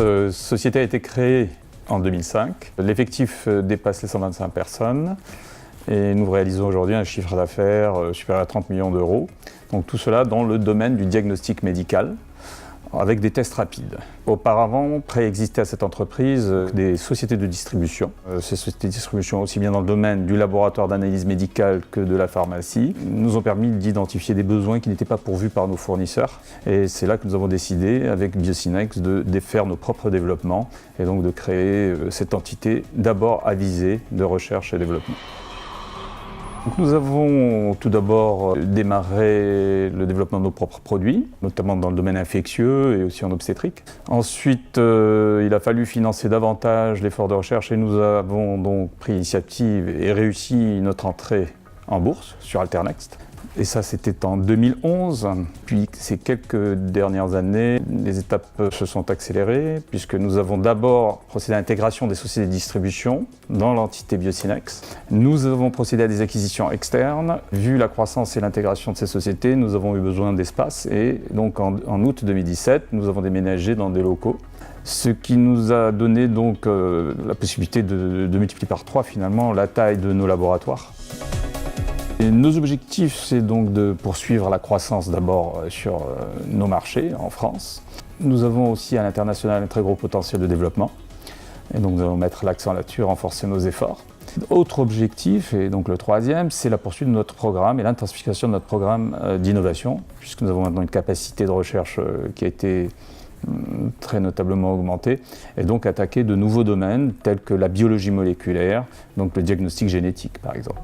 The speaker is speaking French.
Notre société a été créée en 2005. L'effectif dépasse les 125 personnes et nous réalisons aujourd'hui un chiffre d'affaires supérieur à 30 millions d'euros. Donc tout cela dans le domaine du diagnostic médical avec des tests rapides. Auparavant, préexistaient à cette entreprise des sociétés de distribution. Ces sociétés de distribution, aussi bien dans le domaine du laboratoire d'analyse médicale que de la pharmacie, nous ont permis d'identifier des besoins qui n'étaient pas pourvus par nos fournisseurs. Et c'est là que nous avons décidé, avec Biocinex, de faire nos propres développements et donc de créer cette entité d'abord à visée de recherche et développement. Donc nous avons tout d'abord démarré le développement de nos propres produits, notamment dans le domaine infectieux et aussi en obstétrique. Ensuite, il a fallu financer davantage l'effort de recherche et nous avons donc pris l'initiative et réussi notre entrée en bourse sur Alternext. Et ça, c'était en 2011. Puis, ces quelques dernières années, les étapes se sont accélérées puisque nous avons d'abord procédé à l'intégration des sociétés de distribution dans l'entité Biocinex. Nous avons procédé à des acquisitions externes. Vu la croissance et l'intégration de ces sociétés, nous avons eu besoin d'espace et donc en août 2017, nous avons déménagé dans des locaux. Ce qui nous a donné donc la possibilité de multiplier par 3 finalement la taille de nos laboratoires. Et nos objectifs, c'est donc de poursuivre la croissance d'abord sur nos marchés en France. Nous avons aussi à l'international un très gros potentiel de développement. Et donc nous allons mettre l'accent là-dessus, renforcer nos efforts. Autre objectif, et donc le troisième, c'est la poursuite de notre programme et l'intensification de notre programme d'innovation, puisque nous avons maintenant une capacité de recherche qui a été très notablement augmentée, et donc attaquer de nouveaux domaines tels que la biologie moléculaire, donc le diagnostic génétique par exemple.